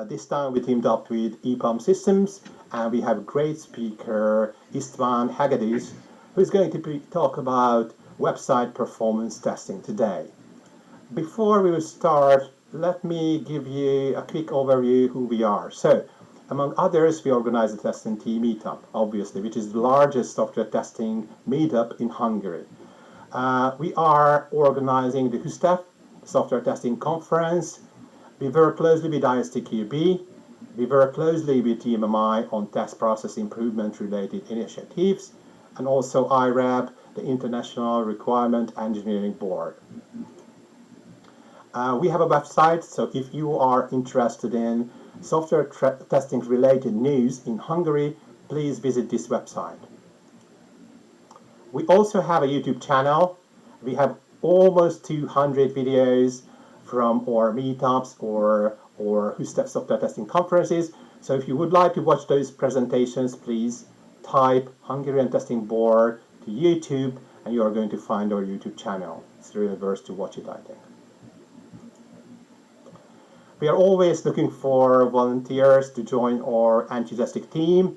This time we teamed up with EPAM Systems, and we have a great speaker, Istvan Hegedus, who is going to talk about website performance testing today. Before we will start, let me give you a quick overview who we are. So, among others, we organize the Teszt Tea meetup, obviously, which is the largest software testing meetup in Hungary. We are organizing the HUSTEF, Software Testing Conference. We work closely with ISTQB. We work closely with TMMI on test process improvement related initiatives, and also IRAB, the International Requirement Engineering Board. We have a website, so if you are interested in software testing related news in Hungary, please visit this website. We also have a YouTube channel. We have almost 200 videos from our meetups or HUSTEF software testing conferences. So if you would like to watch those presentations, please type Hungarian Testing Board to YouTube and you are going to find our YouTube channel. It's really worth to watch it, I think. We are always looking for volunteers to join our enthusiastic team.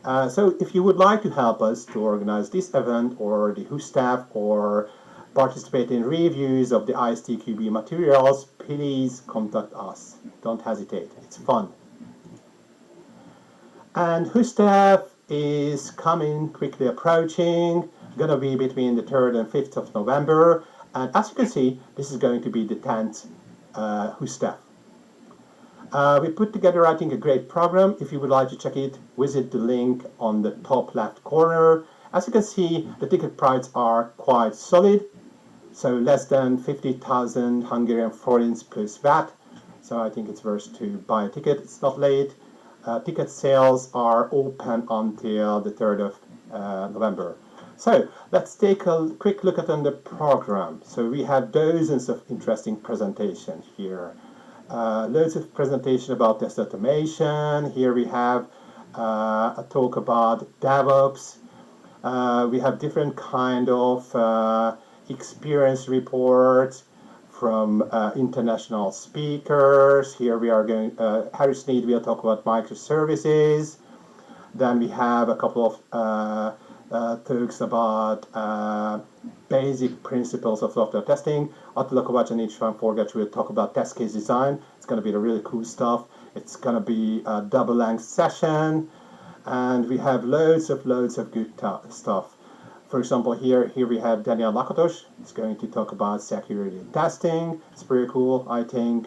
So if you would like to help us to organize this event or the HUSTEF or participate in reviews of the ISTQB materials, please contact us. Don't hesitate, it's fun. And HUSTEF is quickly approaching, gonna be between the 3rd and 5th of November. And as you can see, this is going to be the 10th HUSTEF. We put together, I think, a great program. If you would like to check it, visit the link on the top left corner. As you can see, the ticket prices are quite solid. So less than 50,000 Hungarian forints plus VAT. So I think it's worth to buy a ticket. It's not late. Ticket sales are open until the 3rd of November. So let's take a quick look at the program. So we have dozens of interesting presentations here. Loads of presentation about test automation. Here we have a talk about DevOps. We have different kind of experience reports from international speakers. Here we are going, Harry Sneed will talk about microservices. Then we have a couple of talks about basic principles of software testing. Attila Kovács and Istvan Forgács will talk about test case design. It's going to be the really cool stuff. It's going to be a double-length session. And we have loads of good stuff. For example, here we have Daniel Lakatos. He's going to talk about security testing. It's pretty cool, I think.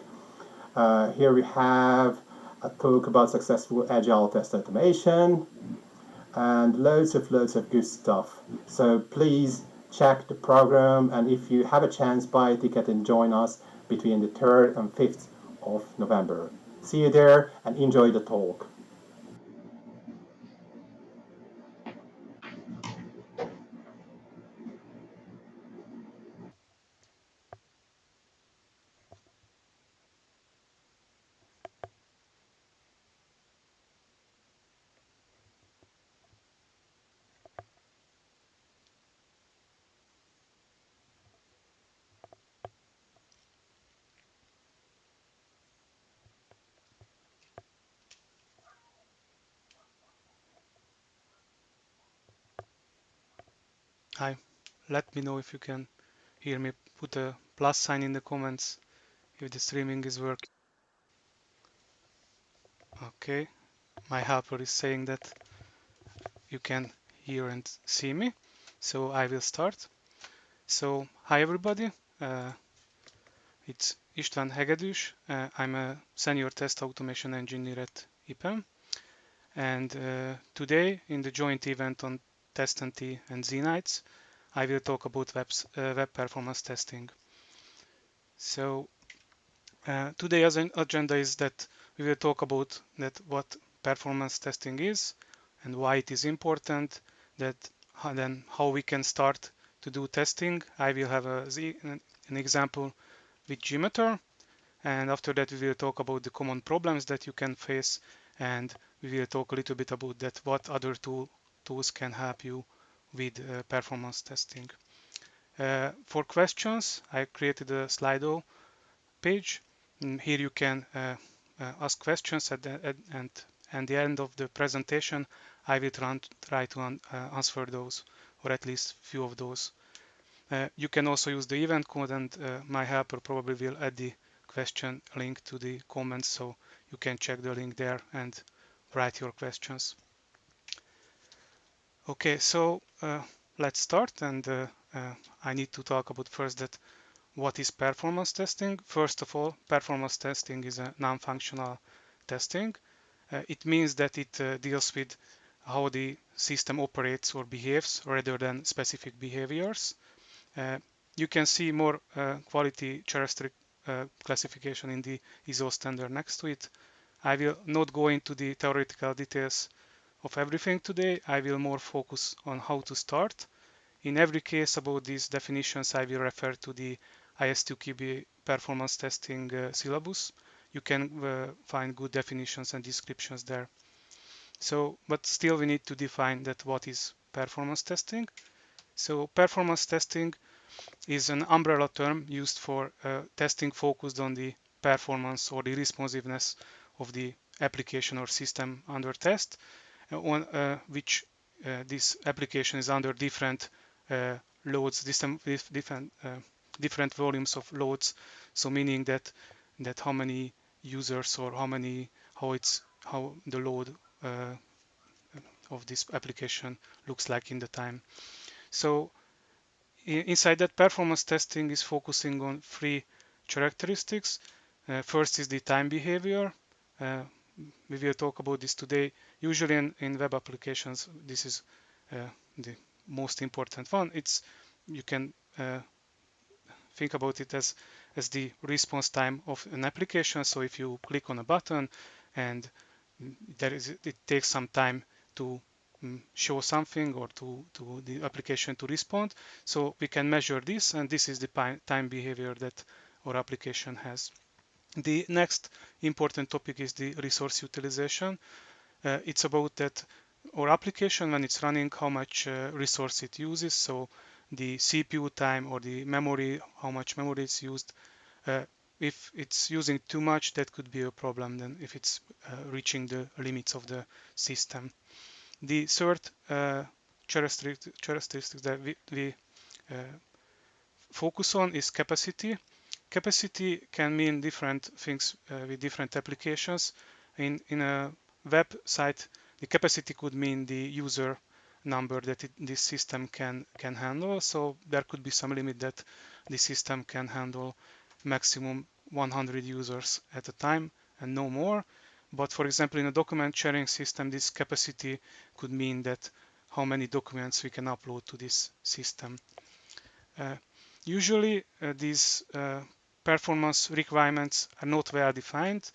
Here we have a talk about successful agile test automation. And loads of good stuff. So please check the program, and if you have a chance, buy a ticket and join us between the 3rd and 5th of November. See you there and enjoy the talk. Hi, let me know if you can hear me. Put a plus sign in the comments if the streaming is working. Okay, my helper is saying that you can hear and see me, so I will start. So, hi everybody, it's Istvan Hegedus. I'm a senior test automation engineer at EPAM, and today in the joint event on Teszt Tea and Z Nights, I will talk about web performance testing. So today's agenda is that we will talk about what performance testing is and why it is important, then how we can start to do testing. I will have an example with Gmeter, and after that we will talk about the common problems that you can face, and we will talk a little bit about what other tools can help you with performance testing. For questions, I created a Slido page. Here you can ask questions at the end of the presentation. I will try to answer those, or at least few of those. You can also use the event code, and my helper probably will add the question link to the comments, so you can check the link there and write your questions. Okay, so let's start, and I need to talk about first that what is performance testing. First of all, performance testing is a non-functional testing. It means that it deals with how the system operates or behaves rather than specific behaviors. You can see more quality characteristic classification in the ISO standard next to it. I will not go into the theoretical details of everything today. I will more focus on how to start. In every case about these definitions, I will refer to the IS2QB performance testing syllabus. You can find good definitions and descriptions there. So, but still we need to define that what is performance testing. So performance testing is an umbrella term used for testing focused on the performance or the responsiveness of the application or system under test, on which this application is under different loads, different volumes of loads. So meaning that how many users or how the load of this application looks like in the time. So inside that, performance testing is focusing on three characteristics. First is the time behavior. We will talk about this today. Usually in web applications, this is the most important one. You can think about it as the response time of an application. So if you click on a button and it takes some time to show something or to the application to respond. So we can measure this, and this is the time behavior that our application has. The next important topic is the resource utilization. It's about that our application, when it's running, how much resource it uses. So the CPU time or the memory, how much memory is used. If it's using too much, that could be a problem then if it's reaching the limits of the system. The third characteristic that we focus on is capacity. Capacity can mean different things with different applications. In a website, the capacity could mean the user number that this system can handle. So there could be some limit that the system can handle maximum 100 users at a time and no more. But for example, in a document sharing system, this capacity could mean that how many documents we can upload to this system. Usually these performance requirements are not well defined,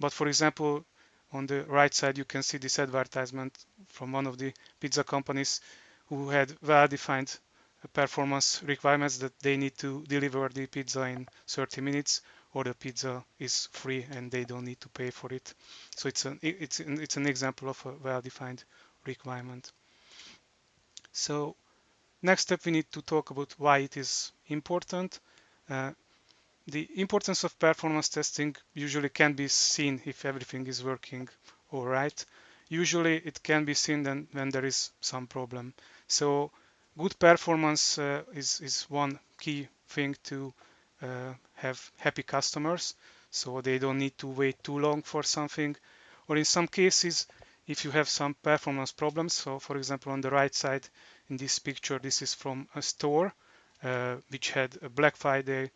but for example, on the right side, you can see this advertisement from one of the pizza companies who had well-defined performance requirements that they need to deliver the pizza in 30 minutes or the pizza is free and they don't need to pay for it. So it's an example of a well-defined requirement. So next step, we need to talk about why it is important. The importance of performance testing usually can be seen if everything is working all right. Usually it can be seen then when there is some problem. So good performance is one key thing to have happy customers, so they don't need to wait too long for something. Or in some cases, if you have some performance problems, so for example on the right side in this picture, this is from a store which had a Black Friday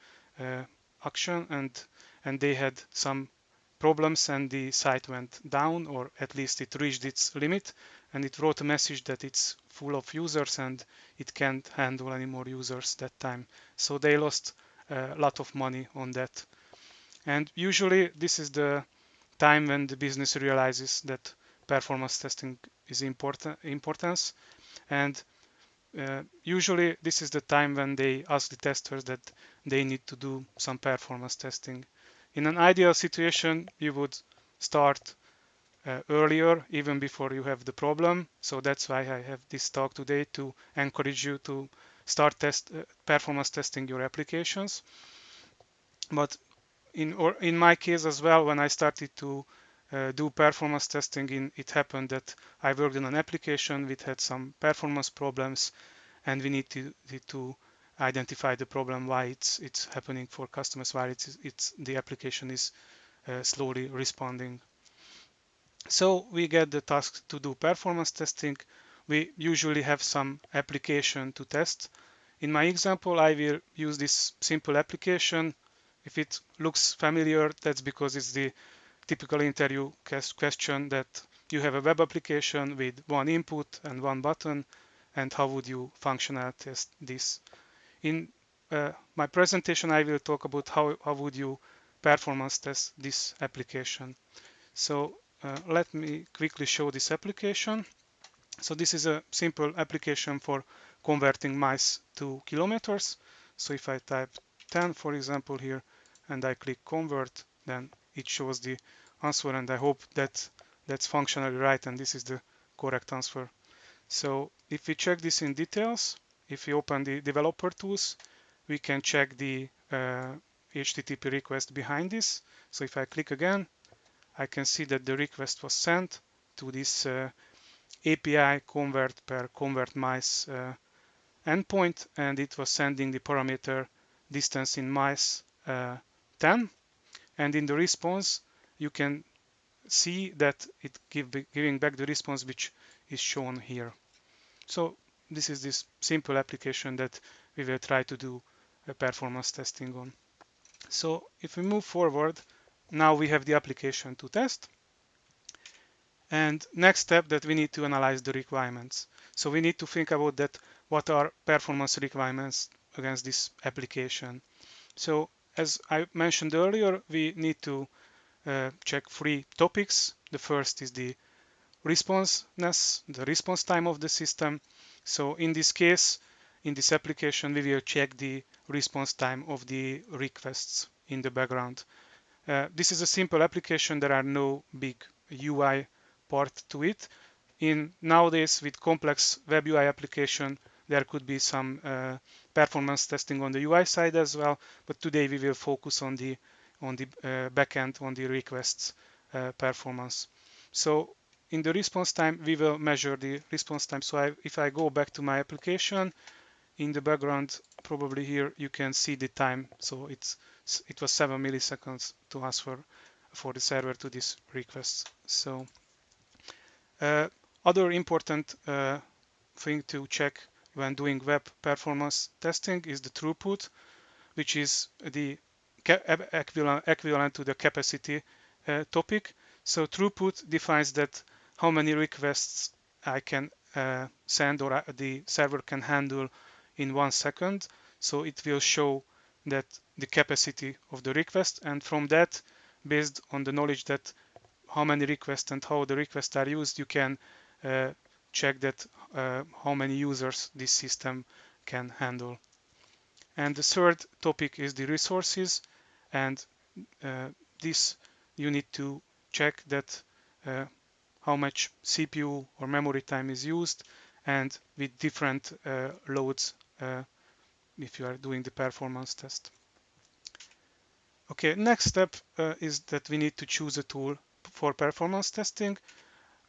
action, and they had some problems and the site went down, or at least it reached its limit, and it wrote a message that it's full of users and it can't handle any more users that time. So they lost a lot of money on that. And usually this is the time when the business realizes that performance testing is importance, and usually this is the time when they ask the testers that they need to do some performance testing. In an ideal situation, you would start earlier, even before you have the problem. So that's why I have this talk today, to encourage you to start performance testing your applications. But in my case as well, when I started to do performance testing, it happened that I worked on an application which had some performance problems, and we need to identify the problem, why it's happening for customers, why it's the application is slowly responding. So we get the task to do performance testing. We usually have some application to test. In my example, I will use this simple application. If it looks familiar, that's because it's the typical interview question that you have a web application with one input and one button, and how would you functional test this? In my presentation, I will talk about how would you performance test this application. So let me quickly show this application. So this is a simple application for converting miles to kilometers. So if I type 10, for example, here, and I click convert, then it shows the answer, and I hope that that's functionally right, and this is the correct answer. So if we check this in details, if we open the developer tools, we can check the HTTP request behind this. So if I click again, I can see that the request was sent to this API convert per convert miles endpoint, and it was sending the parameter distance in miles 10. And in the response, you can see that it giving back the response which is shown here. So this is this simple application that we will try to do a performance testing on. So if we move forward, now we have the application to test. And next step that we need to analyze the requirements. So we need to think about that, what are performance requirements against this application. So as I mentioned earlier, we need to check 3 topics. The first is the responsiveness, the response time of the system. So in this case, in this application, we will check the response time of the requests in the background. This is a simple application. There are no big UI part to it. Nowadays, with complex web UI application, there could be some performance testing on the UI side as well. But today we will focus on the backend, on the requests performance. So in the response time, we will measure the response time. So if I go back to my application, in the background, probably here you can see the time. So it was 7 milliseconds to ask for the server to this request. So other important thing to check when doing web performance testing is the throughput, which is the equivalent to the capacity topic. So throughput defines that how many requests I can send or the server can handle in 1 second. So it will show that the capacity of the request, and from that, based on the knowledge that how many requests and how the requests are used, you can check that how many users this system can handle. And the third topic is the resources, and this you need to check that how much CPU or memory time is used, and with different loads if you are doing the performance test. Okay, next step is that we need to choose a tool for performance testing.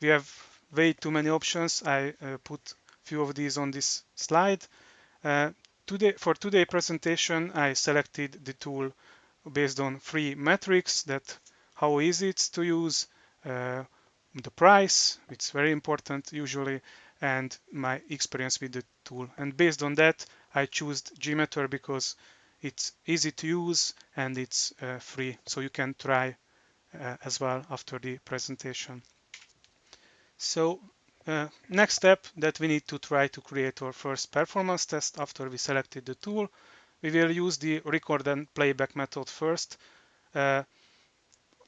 We have way too many options. I put few of these on this slide. For today's presentation, I selected the tool based on 3 metrics: that how easy it's to use, the price, it's very important usually, and my experience with the tool. And based on that, I chose Gmeter because it's easy to use and it's free, so you can try as well after the presentation. So next step that we need to try to create our first performance test after we selected the tool. We will use the record and playback method first.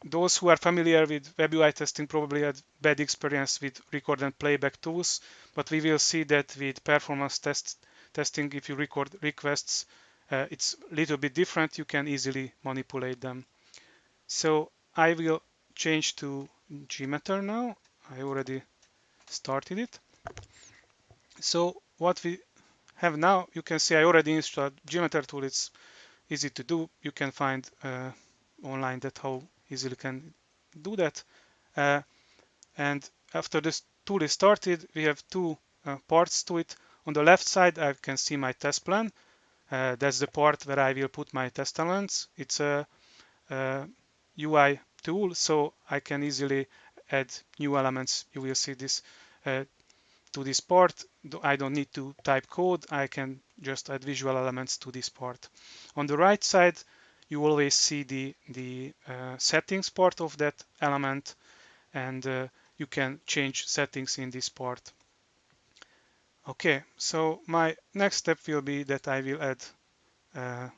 Those who are familiar with web UI testing probably had bad experience with record and playback tools, but we will see that with performance testing, if you record requests, it's a little bit different. You can easily manipulate them. So I will change to Gmeter now. I already started it. So what we have now, you can see I already installed Gmeter tool. It's easy to do. You can find online that how easily can do that. And after this tool is started, we have two parts to it. On the left side, I can see my test plan. That's the part where I will put my test elements. It's a UI tool, so I can easily add new elements. You will see this to this part. I don't need to type code. I can just add visual elements to this part. On the right side, you always see the settings part of that element, and you can change settings in this part. Okay, so my next step will be that I will add a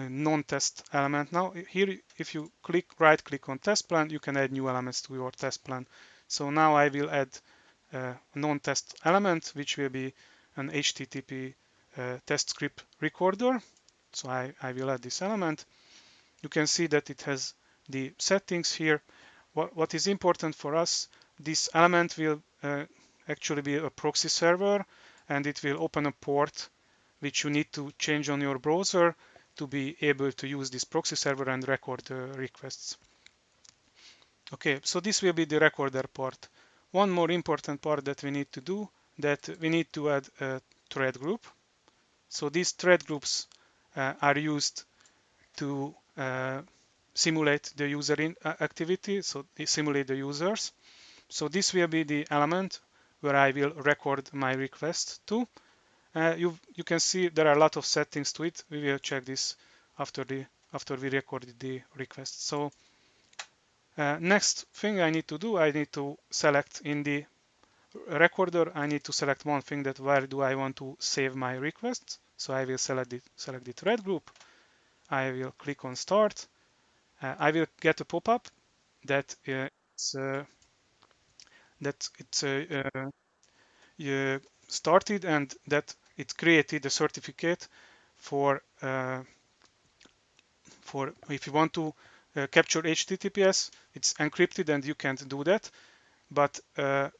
non-test element. Now here, if you right click on test plan, you can add new elements to your test plan. So now I will add a non-test element, which will be an HTTP test script recorder. So I will add this element. You can see that it has the settings here. What is important for us, this element will actually be a proxy server, and it will open a port which you need to change on your browser to be able to use this proxy server and record the requests. Okay, so this will be the recorder part. One more important part that we need to do, that we need to add a thread group. So these thread groups are used to simulate the user activity, so they simulate the users. So this will be the element where I will record my request to. You can see there are a lot of settings to it. We will check this after we recorded the request. So next thing I need to do, I need to select in the recorder. I need to select one thing, that where do I want to save my requests. So I will select the thread group. I will click on start. I will get a pop-up that it's started, and that it created a certificate for if you want to capture HTTPS. It's encrypted and you can't do that. But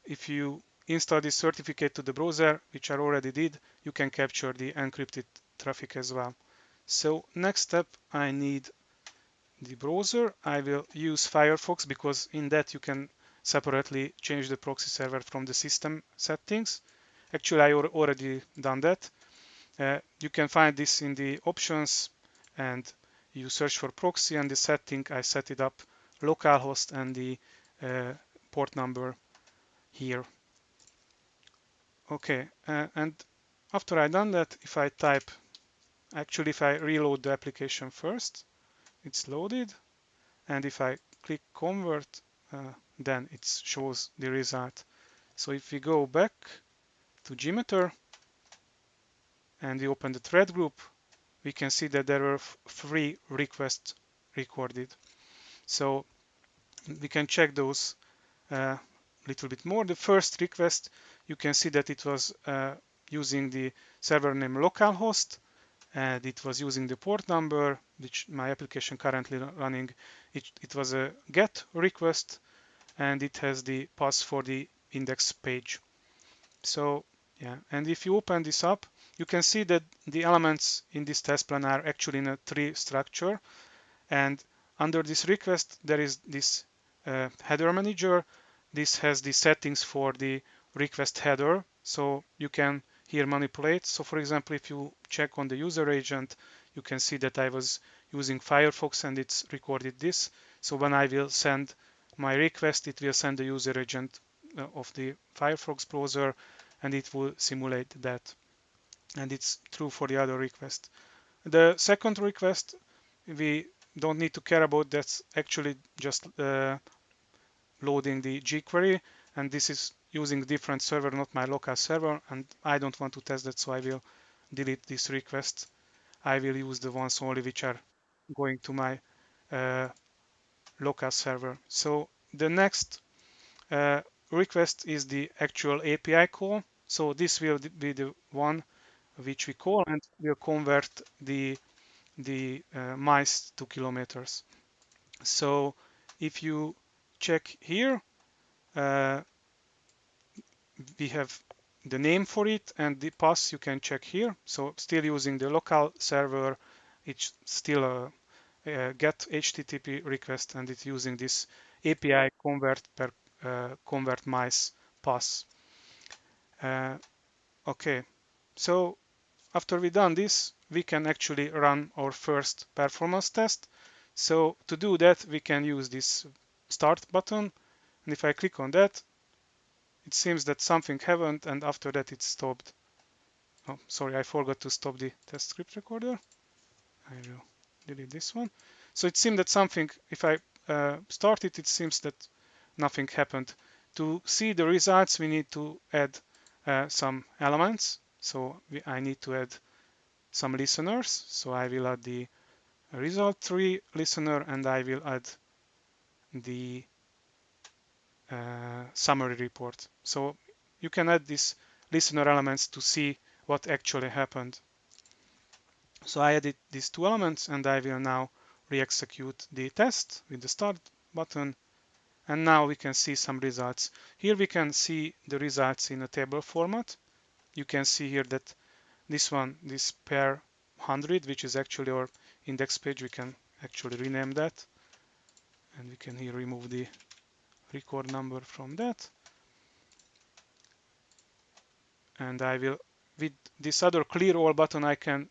if you install this certificate to the browser, which I already did, you can capture the encrypted traffic as well. So next step, I need the browser. I will use Firefox because in that you can separately change the proxy server from the system settings. Actually, I already done that. You can find this in the options, and you search for proxy, and the setting, I set it up localhost and the port number here. Okay, and after I done that, if I type, actually if I reload the application first, it's loaded, and if I click convert, then it shows the result. So if we go back to Gmeter and we open the thread group, we can see that there were 3 requests recorded. So we can check those a little bit more. The first request, you can see that it was using the server name localhost, and it was using the port number, which my application currently running. It was a GET request, and it has the path for the index page. So yeah, and if you open this up, you can see that the elements in this test plan are actually in a tree structure, and under this request there is this header manager. This has the settings for the request header, so you can here manipulate. So for example, if you check on the user agent, you can see that I was using Firefox and it's recorded this. So when I will send my request, it will send the user agent of the Firefox browser, and it will simulate that. And it's true for the other request. The second request, we don't need to care about. That's actually just loading the jQuery, and this is using different server, not my local server, and I don't want to test that, so I will delete this request. I will use the ones only which are going to my local server. So the next request is the actual API call. So this will be the one which we call, and will convert the miles to kilometers. So if you check here, we have the name for it, and the path you can check here. So still using the local server, it's still get HTTP request, and it's using this API convert mice pass. Okay, so after we done this, we can actually run our first performance test. So to do that, we can use this start button, and if I click on that, it seems that something happened, and after that it stopped. Oh, sorry, I forgot to stop the test script recorder. I will delete this one. So it seemed that something, if I start it, it seems that nothing happened. To see the results, we need to add some elements. So I need to add some listeners. So I will add the result tree listener, and I will add the summary report. So you can add these listener elements to see what actually happened. So I added these two elements, and I will now re-execute the test with the start button. And now we can see some results. Here we can see the results in a table format. You can see here that this one, this pair 100, which is actually our index page, we can actually rename that. And we can here remove the record number from that. And I will, with this other clear all button, I can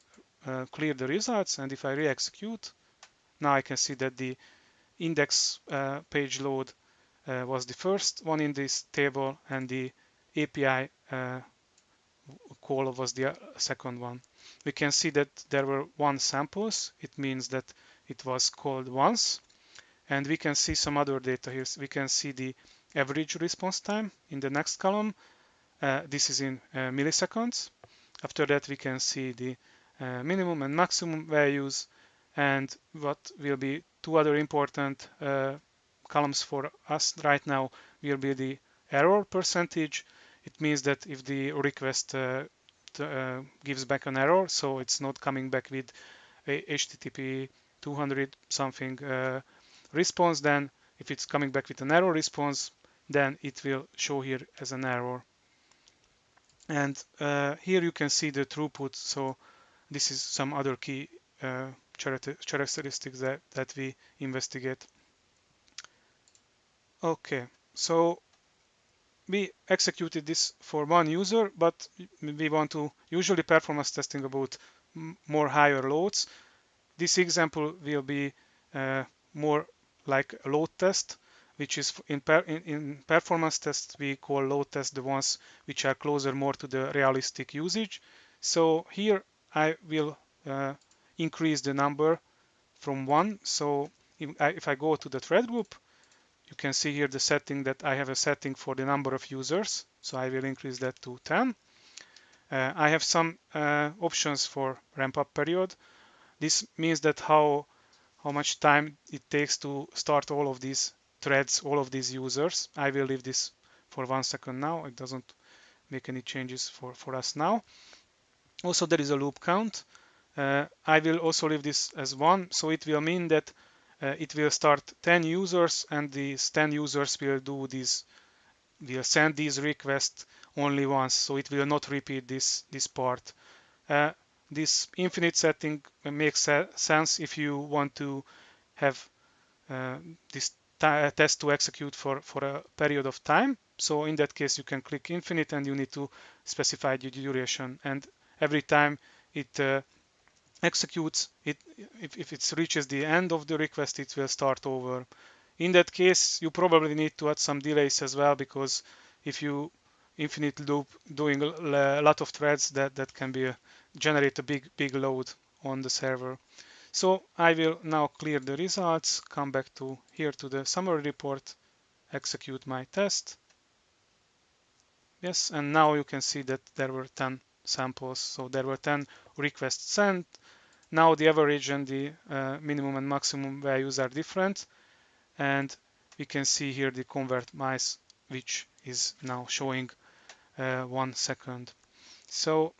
clear the results. And if I re-execute, now I can see that the index page load was the first one in this table, and the API call was the second one. We can see that there were one samples. It means that it was called once. And we can see some other data here. So we can see the average response time in the next column. This is in milliseconds. After that, we can see the minimum and maximum values. And what will be two other important columns for us right now will be the error percentage. It means that if the request gives back an error, so it's not coming back with a HTTP 200 something response, then if it's coming back with an error response, then it will show here as an error. And here you can see the throughput. So this is some other key characteristics that we investigate. Okay, so we executed this for one user, but we want to usually performance testing about more higher loads. This example will be more like a load test, which is in performance tests, we call load tests the ones which are closer more to the realistic usage. So here I will increase the number from 1. So if I go to the thread group, you can see here the setting that I have a setting for the number of users. So I will increase that to 10. I have some options for ramp up period. This means that how much time it takes to start all of these threads, all of these users. I will leave this for 1 second now. It doesn't make any changes for us now. Also, there is a loop count. I will also leave this as 1. So it will mean that it will start 10 users, and these 10 users will send these requests only once. So it will not repeat this part. This infinite setting makes sense if you want to have this test to execute for a period of time. So in that case, you can click infinite, and you need to specify the duration. And every time it executes, if it reaches the end of the request, it will start over. In that case, you probably need to add some delays as well, because if you infinite loop doing a lot of threads, that can be generate a big load on the server. So I will now clear the results, come back to here to the summary report, execute my test. Yes, and now you can see that there were 10 samples. So there were 10 requests sent. Now the average and the minimum and maximum values are different. And we can see here the convert mice, which is now showing 1 second. So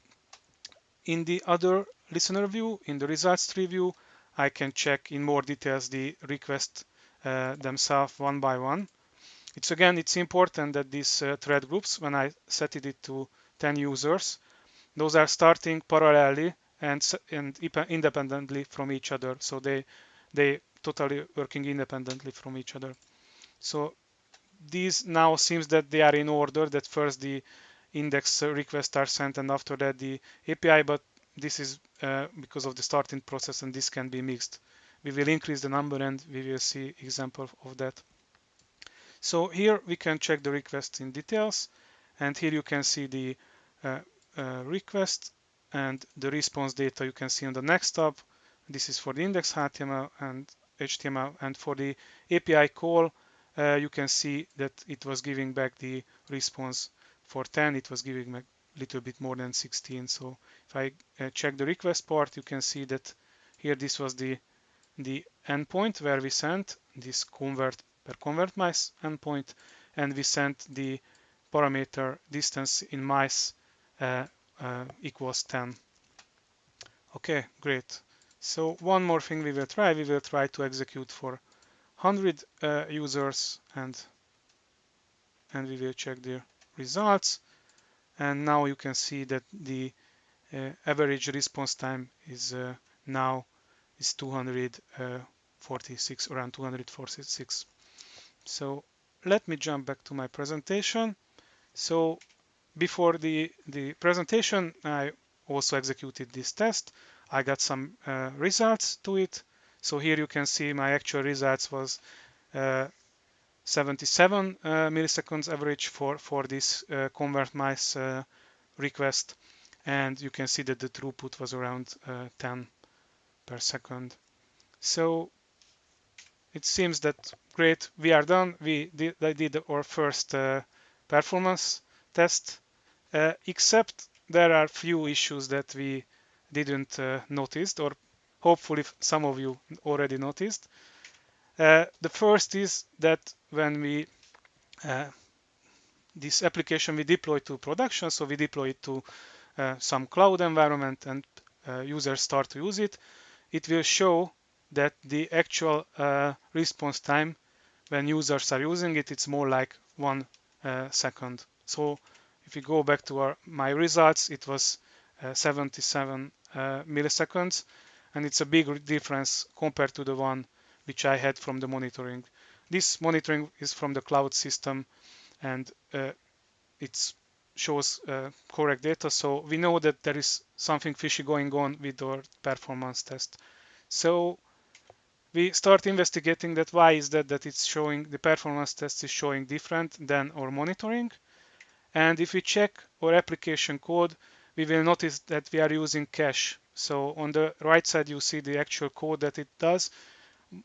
in the other listener view, in the results tree view, I can check in more details the requests themselves one by one. It's important that these thread groups, when I set it to 10 users, those are starting parallelly and independently from each other. So they they totally working independently from each other. So these now seems that they are in order, that first the index requests are sent and after that the API, but this is because of the starting process and this can be mixed. We will increase the number and we will see example of that. So here we can check the request in details, and here you can see the request and the response data you can see on the next tab. This is for the index HTML, and for the API call, you can see that it was giving back the response for 10. It was giving back a little bit more than 16. So if I check the request part, you can see that here this was the endpoint where we sent this convert mice endpoint, and we sent the parameter distance in mice equals 10. Okay, great. So one more thing we will try to execute for 100 users, and we will check the results. And now you can see that the average response time is now is 246, around 246. So let me jump back to my presentation. So before the presentation, I also executed this test. I got some results to it. So here you can see my actual results was 77 milliseconds average for this convert mice request. And you can see that the throughput was around 10 per second. So it seems that great, we are done. I did our first performance test, except there are few issues that we didn't notice, or hopefully some of you already noticed. The first is that when we this application we deploy to production, so we deploy it to some cloud environment and users start to use it, it will show that the actual response time when users are using it, it's more like 1 second. So if we go back to my results, it was 77 milliseconds, and it's a big difference compared to the one which I had from the monitoring. This monitoring is from the cloud system, and it shows correct data, so we know that there is something fishy going on with our performance test. So we start investigating that why is that it's showing, the performance test is showing different than our monitoring. And if we check our application code, we will notice that we are using cache. So on the right side you see the actual code that it does.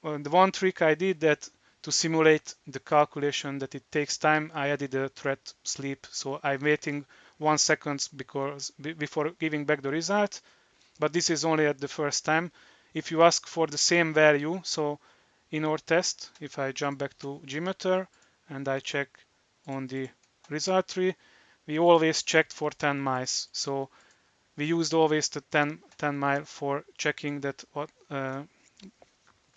The one trick I did that to simulate the calculation that it takes time, I added a thread sleep. So I'm waiting 1 second before giving back the result. But this is only at the first time. If you ask for the same value, so in our test, if I jump back to Gmeter and I check on the result tree, we always checked for 10 miles. So we used always the 10 mile for checking that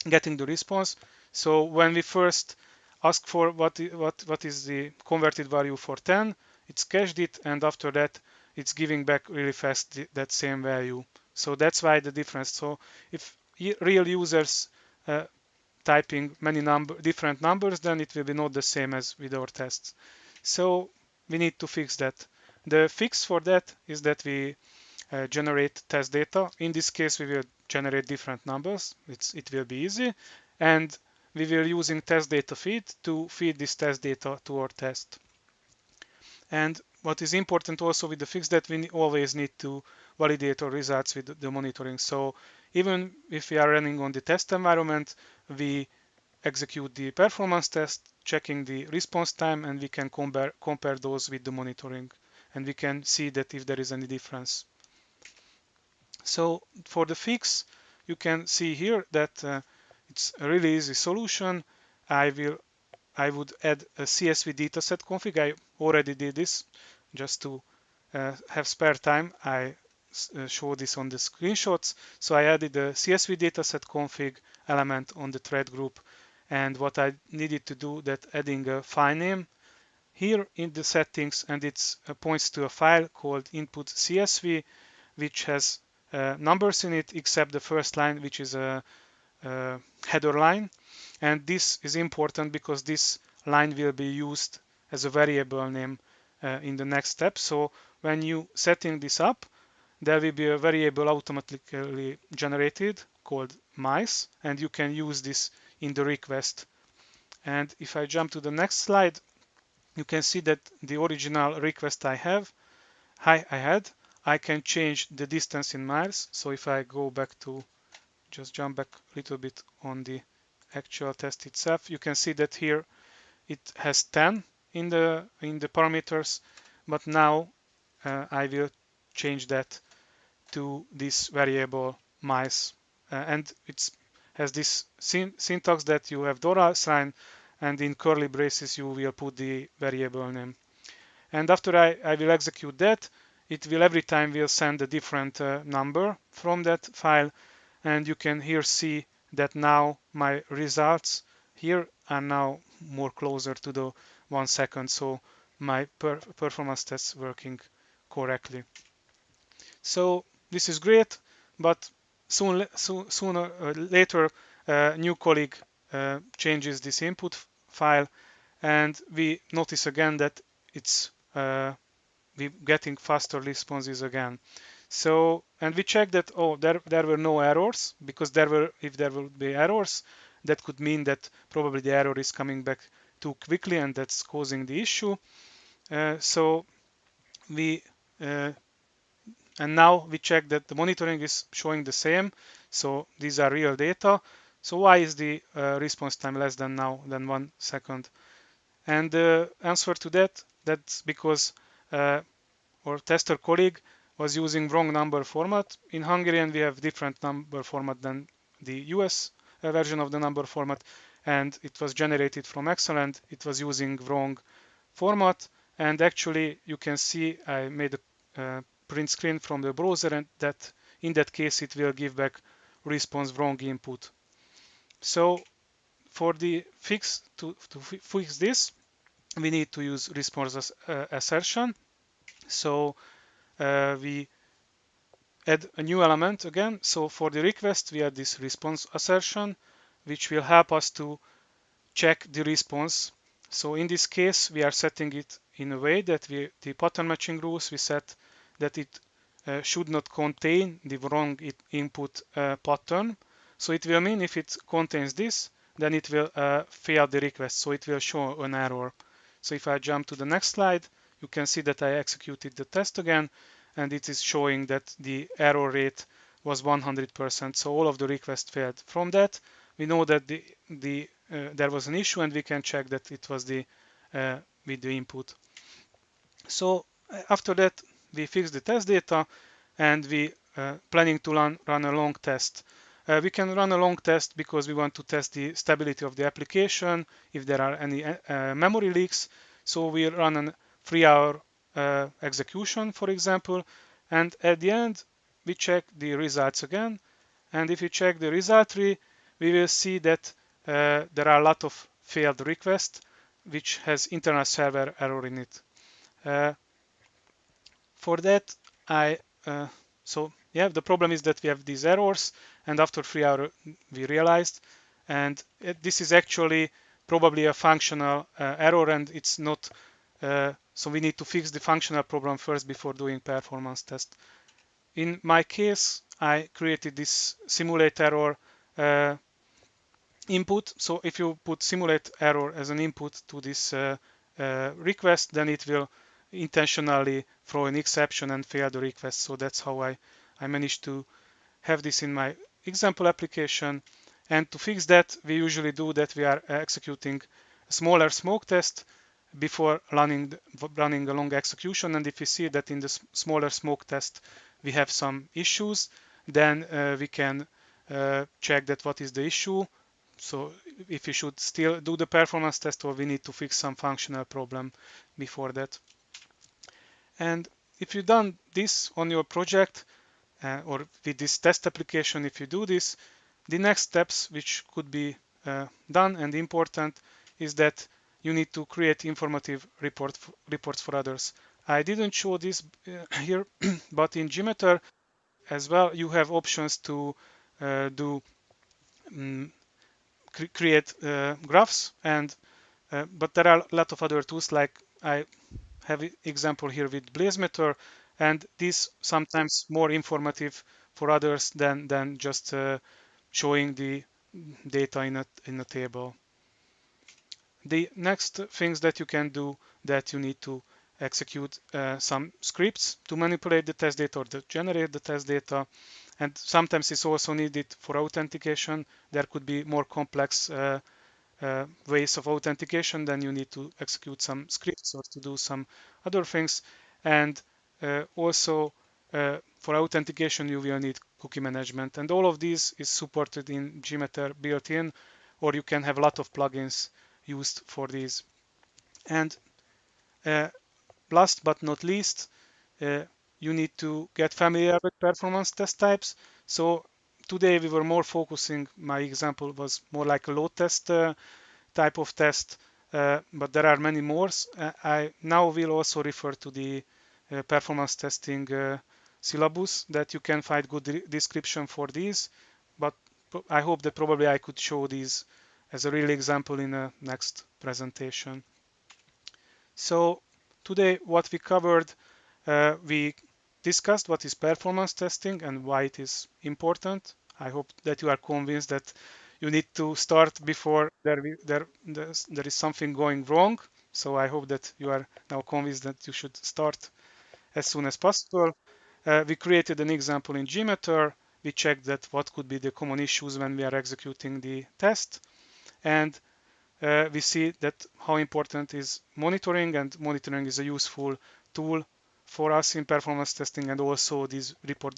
getting the response. So when we first ask for what is the converted value for 10, it's cached it, and after that it's giving back really fast that same value. So that's why the difference. So if real users typing many different numbers, then it will be not the same as with our tests. So we need to fix that. The fix for that is that we generate test data. In this case, we will generate different numbers. It will be easy. And we will using test data feed to feed this test data to our test. And what is important also with the fix that we always need to validate our results with the monitoring. So even if we are running on the test environment, we execute the performance test, checking the response time, and we can compare those with the monitoring. And we can see that if there is any difference. So for the fix, you can see here that it's a really easy solution. I would add a CSV dataset config. I already did this just to have spare time. I show this on the screenshots. So I added a CSV dataset config element on the thread group. And what I needed to do that adding a file name here in the settings, and it points to a file called input CSV, which has numbers in it except the first line, which is a header line, and this is important because this line will be used as a variable name in the next step. So when you setting this up, there will be a variable automatically generated called mice, and you can use this in the request. And if I jump to the next slide, you can see that the original request I had, I can change the distance in miles. So if I go back to, just jump back a little bit on the actual test itself, you can see that here it has 10 in the parameters, but now I will change that to this variable mice, and it has this syntax that you have dollar sign, and in curly braces you will put the variable name. And after I will execute that, it will every time will send a different number from that file, and you can here see that now my results here are now more closer to the 1 second, so my performance test working correctly. So this is great, but sooner or later, a new colleague changes this input file, and we notice again that it's we getting faster responses again. So, and we check that, oh, there were no errors, because if there would be errors, that could mean that probably the error is coming back too quickly, and that's causing the issue. So we and now we check that the monitoring is showing the same. So these are real data. So why is the response time less than 1 second? And the answer to that's because our tester colleague was using wrong number format. In Hungarian, we have different number format than the US version of the number format, and it was generated from Excel, and it was using wrong format. And actually, you can see I made a print screen from the browser, and that in that case it will give back response wrong input. So for the fix to fix this, we need to use response assertion. So we add a new element again. So for the request, we add this response assertion, which will help us to check the response. So in this case, we are setting it in a way that the pattern matching rules, we set that it should not contain the wrong input pattern. So it will mean if it contains this, then it will fail the request. So it will show an error. So if I jump to the next slide, you can see that I executed the test again, and it is showing that the error rate was 100%. So all of the requests failed. From that, we know that there was an issue, and we can check that it was with the input. So after that, we fix the test data, and we planning to run a long test. We can run a long test because we want to test the stability of the application, if there are any memory leaks. So we run a 3-hour execution, for example, and at the end, we check the results again. And if you check the result tree, we will see that there are a lot of failed requests, which has internal server error in it. For that, the problem is that we have these errors, and after 3 hours we realized, and this is actually probably a functional error, and it's not. So we need to fix the functional problem first before doing performance test. In my case, I created this simulate error input. So if you put simulate error as an input to this request, then it will intentionally throw an exception and fail the request. So that's how I managed to have this in my example application. And to fix that, we usually do that we are executing a smaller smoke test before running a long execution. And if we see that in the smaller smoke test we have some issues, then we can check that what is the issue. So if we should still do the performance test, or we need to fix some functional problem before that. And if you've done this on your project or with this test application, if you do this, the next steps which could be done and important is that you need to create informative reports for others. I didn't show this here, but in Gmeter as well, you have options to do create graphs, and but there are a lot of other tools, like I have an example here with Blazemeter, and this sometimes more informative for others than just showing the data in a table. The next things that you can do, that you need to execute some scripts to manipulate the test data or to generate the test data, and sometimes it's also needed for authentication. There could be more complex ways of authentication, then you need to execute some scripts or to do some other things. And also for authentication you will need cookie management, and all of these is supported in Gmeter built-in, or you can have a lot of plugins used for these. And last but not least, you need to get familiar with performance test types. So today we were more focusing, my example was more like a load test type of test, but there are many more. I now will also refer to the performance testing syllabus, that you can find good description for these, but I hope that probably I could show these as a real example in a next presentation. So today what we covered, we discussed what is performance testing and why it is important. I hope that you are convinced that you need to start before there is something going wrong. So I hope that you are now convinced that you should start as soon as possible. We created an example in Gmeter. We checked that what could be the common issues when we are executing the test. And we see that how important is monitoring, and monitoring is a useful tool for us in performance testing, and also these report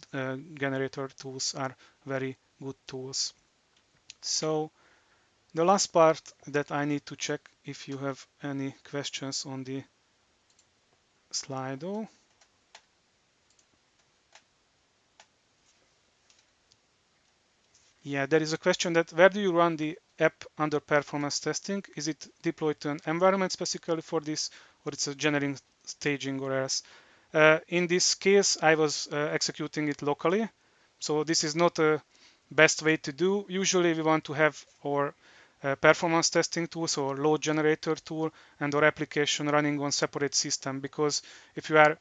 generator tools are very good tools. So the last part that I need to check if you have any questions on the Slido. Yeah, there is a question that where do you run the app under performance testing? Is it deployed to an environment specifically for this, or it's a generating staging or else? In this case, I was executing it locally. So this is not a best way to do. Usually we want to have our performance testing tools or load generator tool and our application running on separate system, because if you are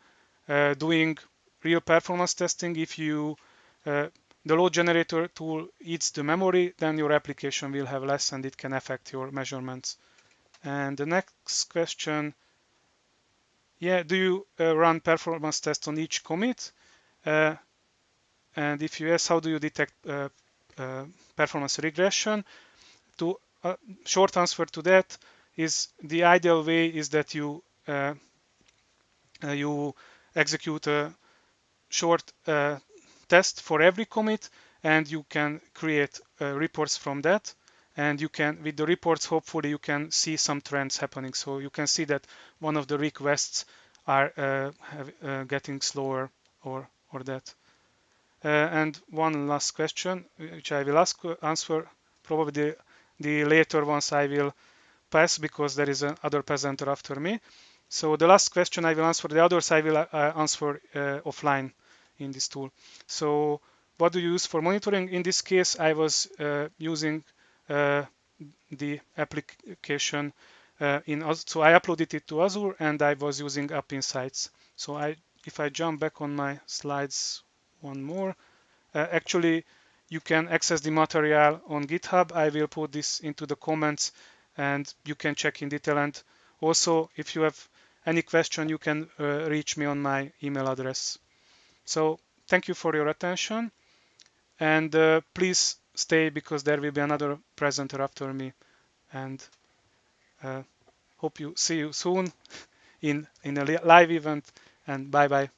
doing real performance testing, if you the load generator tool eats the memory, then your application will have less and it can affect your measurements. And the next question, yeah, do you run performance test on each commit? And if yes, how do you detect performance regression? To short answer to that is the ideal way is that you execute a short test for every commit, and you can create reports from that, and you can, with the reports, hopefully you can see some trends happening. So you can see that one of the requests are getting slower or that. And one last question, which I will answer. Probably the later ones I will pass because there is another presenter after me. So the last question I will answer. The others I will answer offline in this tool. So what do you use for monitoring? In this case, I was using the application so I uploaded it to Azure, and I was using App Insights. So if I jump back on my slides one more, actually you can access the material on GitHub. I will put this into the comments and you can check in detail. And also, if you have any question, you can reach me on my email address. So thank you for your attention, and please stay because there will be another presenter after me, and hope you see you soon in a live event, and bye bye.